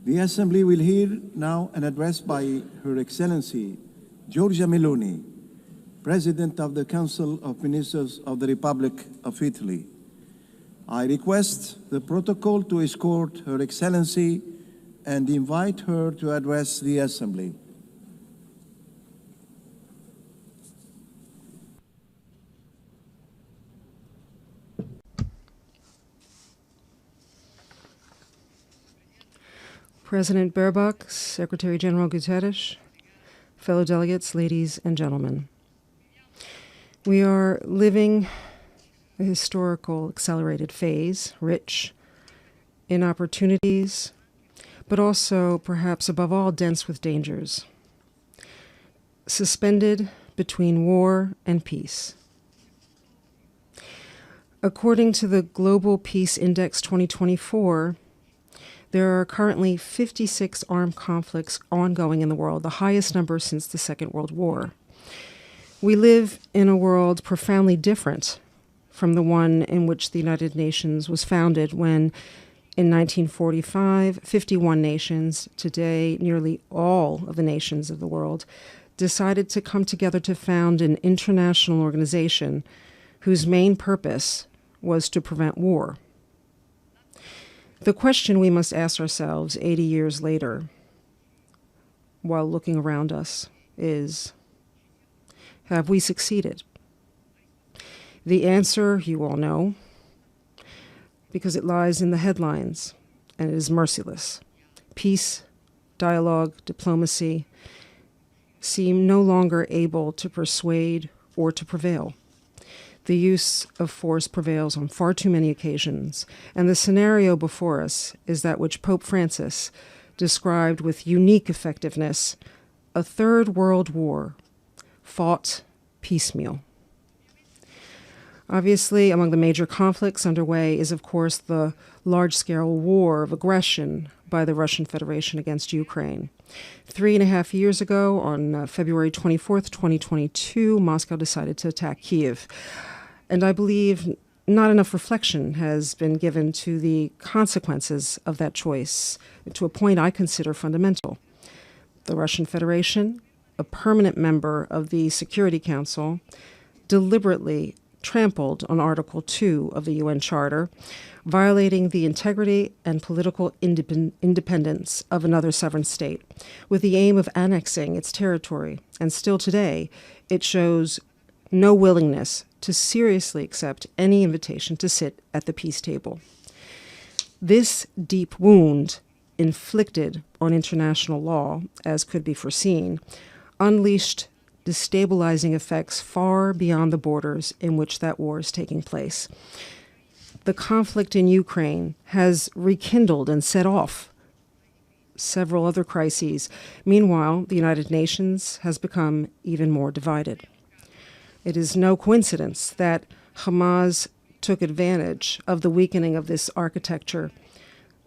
The Assembly will hear now an address by Her Excellency Giorgia Meloni, President of the Council of Ministers of the Republic of Italy. I request the protocol to escort Her Excellency and invite her to address the Assembly. President Baerbock, Secretary General Guterres, fellow delegates, ladies and gentlemen. We are living a historical accelerated phase, rich in opportunities, but also, perhaps above all, dense with dangers. Suspended between war and peace. According to the Global Peace Index 2024, there are currently 56 armed conflicts ongoing in the world, the highest number since the Second World War. We live in a world profoundly different from the one in which the United Nations was founded when, in 1945, 51 nations, today nearly all of the nations of the world, decided to come together to found an international organization whose main purpose was to prevent war. The question we must ask ourselves 80 years later, while looking around us, is, have we succeeded? The answer you all know, because it lies in the headlines, and it is merciless. Peace, dialogue, diplomacy seem no longer able to persuade or to prevail. The use of force prevails on far too many occasions, and the scenario before us is that which Pope Francis described with unique effectiveness, a third world war, fought piecemeal. Obviously, among the major conflicts underway is, of course, the large-scale war of aggression by the Russian Federation against Ukraine. 3.5 years ago, on February 24th, 2022, Moscow decided to attack Kyiv. And I believe not enough reflection has been given to the consequences of that choice, to a point I consider fundamental. The Russian Federation, a permanent member of the Security Council, deliberately trampled on Article 2 of the UN Charter, violating the integrity and political independence of another sovereign state, with the aim of annexing its territory. And still today, it shows no willingness to seriously accept any invitation to sit at the peace table. This deep wound, inflicted on international law, as could be foreseen, unleashed destabilizing effects far beyond the borders in which that war is taking place. The conflict in Ukraine has rekindled and set off several other crises. Meanwhile, the United Nations has become even more divided. It is no coincidence that Hamas took advantage of the weakening of this architecture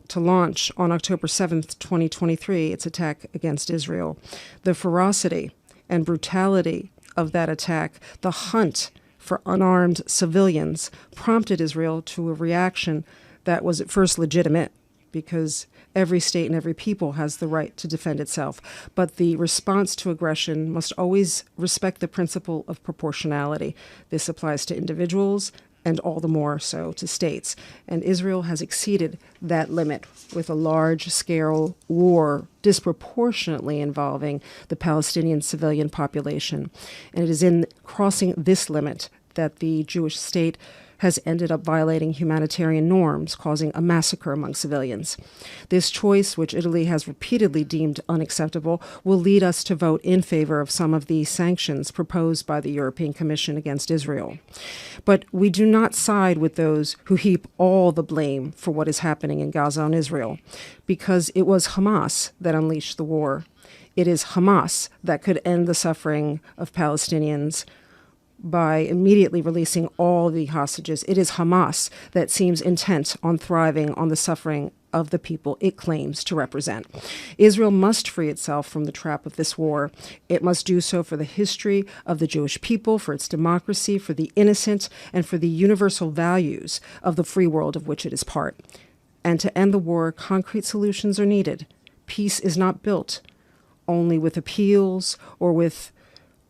to launch on October 7th, 2023, its attack against Israel. The ferocity and brutality of that attack, the hunt for unarmed civilians, prompted Israel to a reaction that was at first legitimate, because every state and every people has the right to defend itself. But the response to aggression must always respect the principle of proportionality. This applies to individuals and all the more so to states. And Israel has exceeded that limit with a large-scale war disproportionately involving the Palestinian civilian population. And it is in crossing this limit that the Jewish state has ended up violating humanitarian norms, causing a massacre among civilians. This choice, which Italy has repeatedly deemed unacceptable, will lead us to vote in favor of some of the sanctions proposed by the European Commission against Israel. But we do not side with those who heap all the blame for what is happening in Gaza on Israel, because it was Hamas that unleashed the war. It is Hamas that could end the suffering of Palestinians by immediately releasing all the hostages. It is Hamas that seems intent on thriving on the suffering of the people it claims to represent. Israel must free itself from the trap of this war. It must do so for the history of the Jewish people, for its democracy, for the innocent, and for the universal values of the free world of which it is part. And to end the war, concrete solutions are needed. Peace is not built only with appeals or with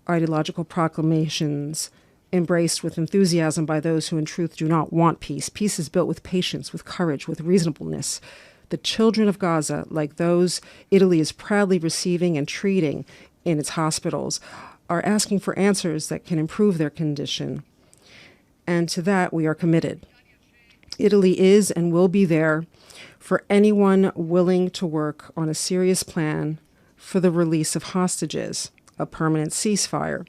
ideological proclamations embraced with enthusiasm by those who in truth do not want peace. Peace is built with patience, with courage, with reasonableness. The children of Gaza, like those Italy is proudly receiving and treating in its hospitals, are asking for answers that can improve their condition. And to that we are committed. Italy is and will be there for anyone willing to work on a serious plan for the release of hostages, a permanent ceasefire,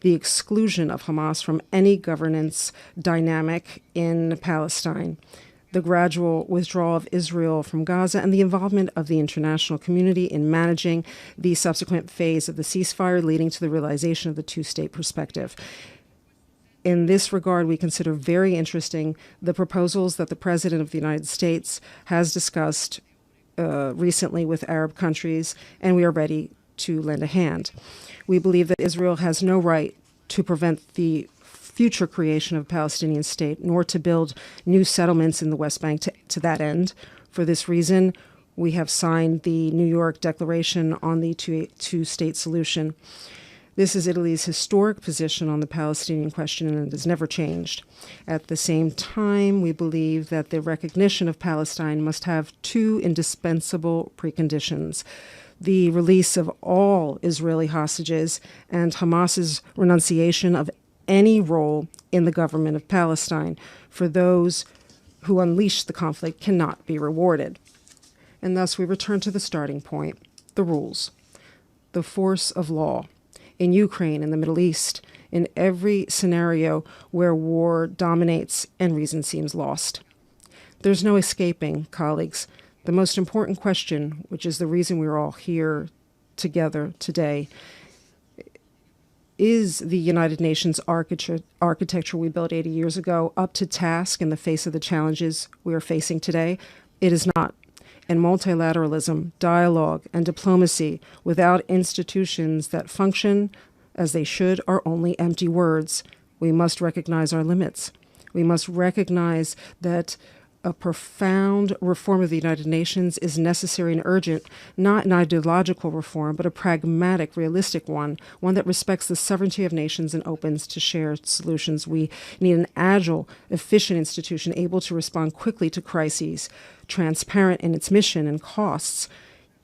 the exclusion of Hamas from any governance dynamic in Palestine, the gradual withdrawal of Israel from Gaza, and the involvement of the international community in managing the subsequent phase of the ceasefire, leading to the realization of the two-state perspective. In this regard, we consider very interesting the proposals that the President of the United States has discussed recently with Arab countries, and we are ready to lend a hand. We believe that Israel has no right to prevent the future creation of a Palestinian state, nor to build new settlements in the West Bank to that end. For this reason, we have signed the New York Declaration on the two-state solution. This is Italy's historic position on the Palestinian question, and it has never changed. At the same time, we believe that the recognition of Palestine must have two indispensable preconditions: the release of all Israeli hostages and Hamas's renunciation of any role in the government of Palestine. For those who unleash the conflict cannot be rewarded. And thus we return to the starting point, the rules, the force of law. In Ukraine, in the Middle East, in every scenario where war dominates and reason seems lost. There's no escaping, colleagues, the most important question, which is the reason we're all here together today. Is the United Nations architecture we built 80 years ago up to task in the face of the challenges we are facing today? It is not. And multilateralism, dialogue, and diplomacy without institutions that function as they should are only empty words. We must recognize our limits. We must recognize that a profound reform of the United Nations is necessary and urgent, not an ideological reform, but a pragmatic, realistic one that respects the sovereignty of nations and opens to shared solutions. We need an agile, efficient institution able to respond quickly to crises, transparent in its mission and costs,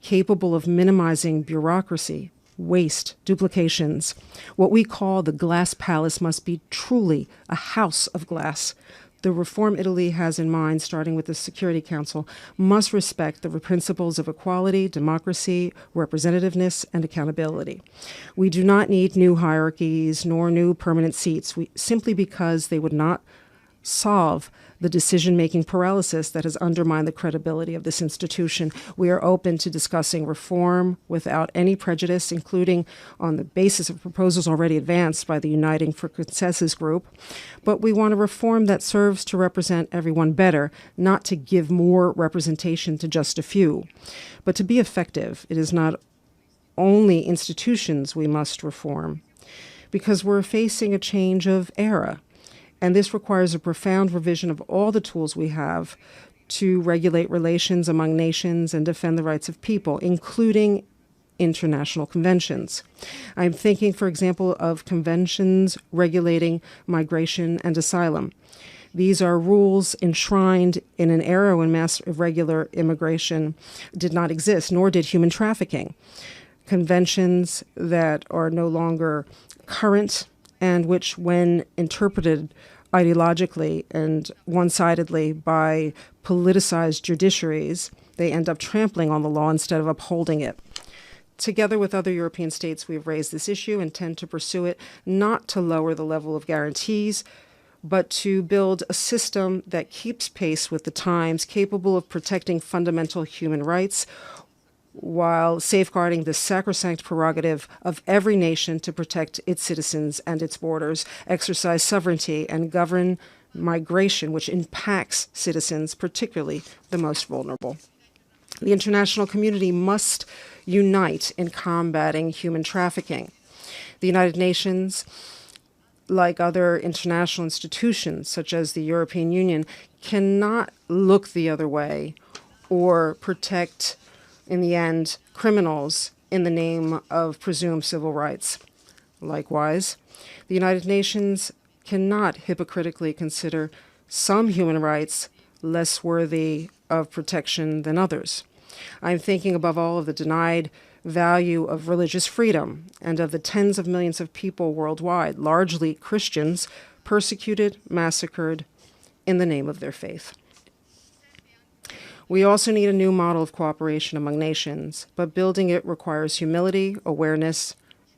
capable of minimizing bureaucracy, waste, duplications. What we call the glass palace must be truly a house of glass. The reform Italy has in mind, starting with the Security Council, must respect the principles of equality, democracy, representativeness, and accountability. We do not need new hierarchies nor new permanent seats, simply because they would not solve the decision-making paralysis that has undermined the credibility of this institution. We are open to discussing reform without any prejudice, including on the basis of proposals already advanced by the Uniting for Consensus group. But we want a reform that serves to represent everyone better, not to give more representation to just a few. But to be effective, it is not only institutions we must reform, because we're facing a change of era. And this requires a profound revision of all the tools we have to regulate relations among nations and defend the rights of people, including international conventions. I'm thinking, for example, of conventions regulating migration and asylum. These are rules enshrined in an era when mass irregular immigration did not exist, nor did human trafficking. Conventions that are no longer current and which, when interpreted ideologically and one-sidedly by politicized judiciaries, they end up trampling on the law instead of upholding it. Together with other European states, we have raised this issue and tend to pursue it not to lower the level of guarantees, but to build a system that keeps pace with the times, capable of protecting fundamental human rights, while safeguarding the sacrosanct prerogative of every nation to protect its citizens and its borders, exercise sovereignty, and govern migration, which impacts citizens, particularly the most vulnerable. The international community must unite in combating human trafficking. The United Nations, like other international institutions, such as the European Union, cannot look the other way or protect in the end, criminals in the name of presumed civil rights. Likewise, the United Nations cannot hypocritically consider some human rights less worthy of protection than others. I'm thinking above all of the denied value of religious freedom and of the tens of millions of people worldwide, largely Christians, persecuted, massacred in the name of their faith. We also need a new model of cooperation among nations, but building it requires humility, awareness,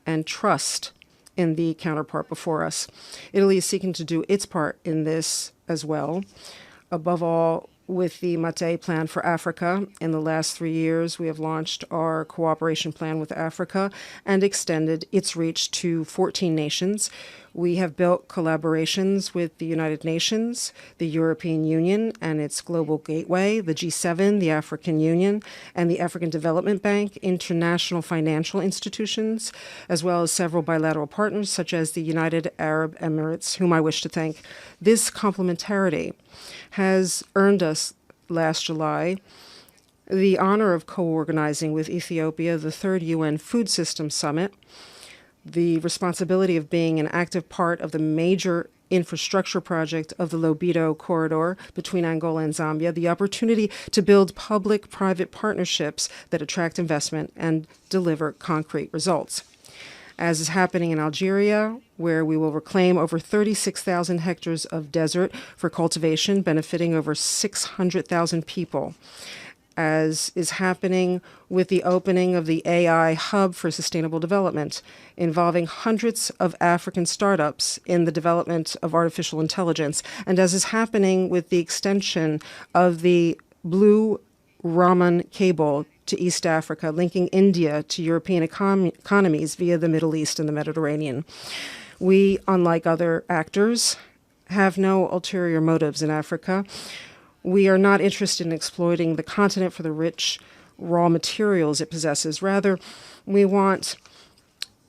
and trust in the counterpart before us. Italy is seeking to do its part in this as well. Above all, with the Mattei Plan for Africa, in the last 3 years, we have launched our cooperation plan with Africa and extended its reach to 14 nations. We have built collaborations with the United Nations, the European Union and its Global Gateway, the G7, the African Union, and the African Development Bank, international financial institutions, as well as several bilateral partners such as the United Arab Emirates, whom I wish to thank. This complementarity has earned us, last July, the honor of co-organizing with Ethiopia the third UN Food System Summit, the responsibility of being an active part of the major infrastructure project of the Lobito corridor between Angola and Zambia, the opportunity to build public-private partnerships that attract investment and deliver concrete results. As is happening in Algeria, where we will reclaim over 36,000 hectares of desert for cultivation, benefiting over 600,000 people. As is happening with the opening of the AI Hub for Sustainable Development, involving hundreds of African startups in the development of artificial intelligence, and as is happening with the extension of the Blue Raman cable to East Africa, linking India to European economies via the Middle East and the Mediterranean. We, unlike other actors, have no ulterior motives in Africa. We are not interested in exploiting the continent for the rich raw materials it possesses. Rather, we want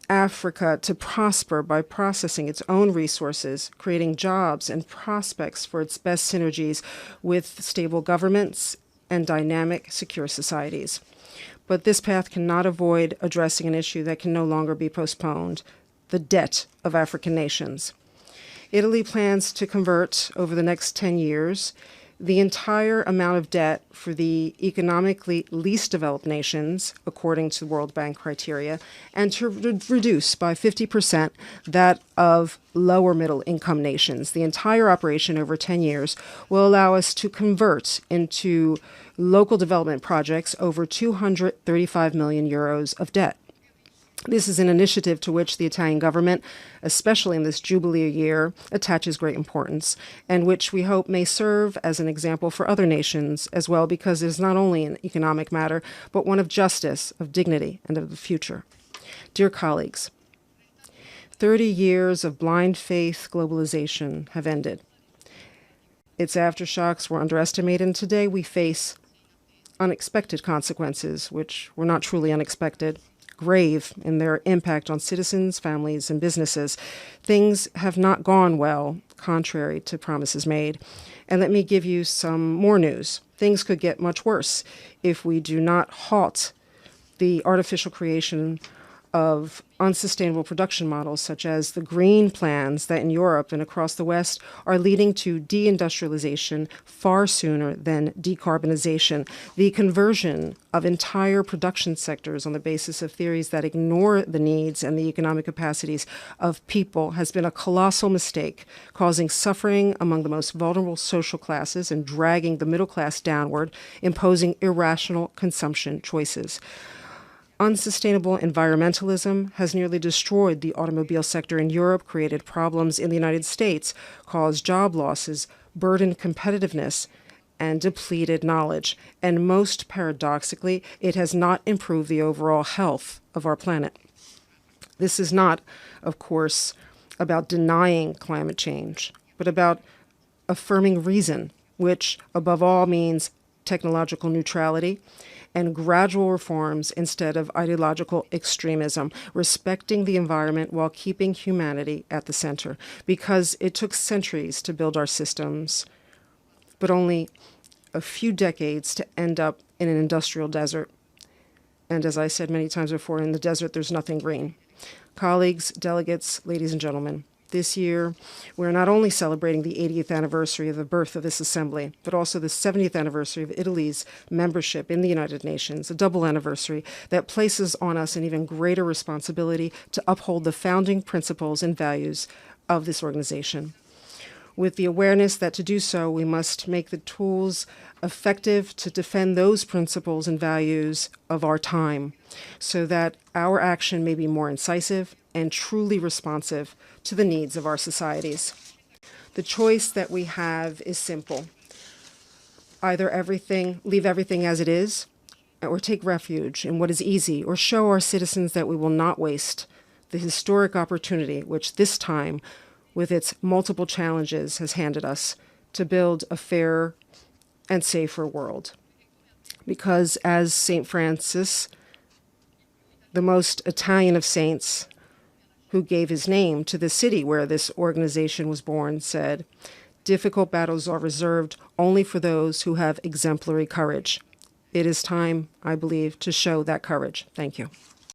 Africa to prosper by processing its own resources, creating jobs and prospects for its best synergies with stable governments and dynamic, secure societies. But this path cannot avoid addressing an issue that can no longer be postponed: the debt of African nations. Italy plans to convert, over the next 10 years, the entire amount of debt for the economically least developed nations, according to World Bank criteria, and to reduce by 50% that of lower middle income nations. The entire operation over 10 years will allow us to convert into local development projects over 235 million euros of debt. This is an initiative to which the Italian government, especially in this Jubilee year, attaches great importance, and which we hope may serve as an example for other nations as well, because it is not only an economic matter, but one of justice, of dignity, and of the future. Dear colleagues, 30 years of blind faith globalization have ended. Its aftershocks were underestimated, and today we face unexpected consequences, which were not truly unexpected, grave in their impact on citizens, families, and businesses. Things have not gone well, contrary to promises made. And let me give you some more news. Things could get much worse if we do not halt the artificial creation of unsustainable production models, such as the green plans that in Europe and across the West are leading to deindustrialization far sooner than decarbonization. The conversion of entire production sectors on the basis of theories that ignore the needs and the economic capacities of people has been a colossal mistake, causing suffering among the most vulnerable social classes and dragging the middle class downward, imposing irrational consumption choices. Unsustainable environmentalism has nearly destroyed the automobile sector in Europe, created problems in the United States, caused job losses, burdened competitiveness, and depleted knowledge. And most paradoxically, it has not improved the overall health of our planet. This is not, of course, about denying climate change, but about affirming reason, which above all means technological neutrality and gradual reforms instead of ideological extremism, respecting the environment while keeping humanity at the center. Because it took centuries to build our systems, but only a few decades to end up in an industrial desert. And as I said many times before, in the desert, there's nothing green. Colleagues, delegates, ladies and gentlemen, this year, we're not only celebrating the 80th anniversary of the birth of this assembly, but also the 70th anniversary of Italy's membership in the United Nations, a double anniversary that places on us an even greater responsibility to uphold the founding principles and values of this organization. With the awareness that to do so, we must make the tools effective to defend those principles and values of our time so that our action may be more incisive and truly responsive to the needs of our societies. The choice that we have is simple. Either leave everything as it is, or take refuge in what is easy, or show our citizens that we will not waste the historic opportunity which this time, with its multiple challenges, has handed us to build a fairer and safer world. Because as St. Francis, the most Italian of saints, who gave his name to the city where this organization was born, said, "Difficult battles are reserved only for those who have exemplary courage." It is time, I believe, to show that courage. Thank you.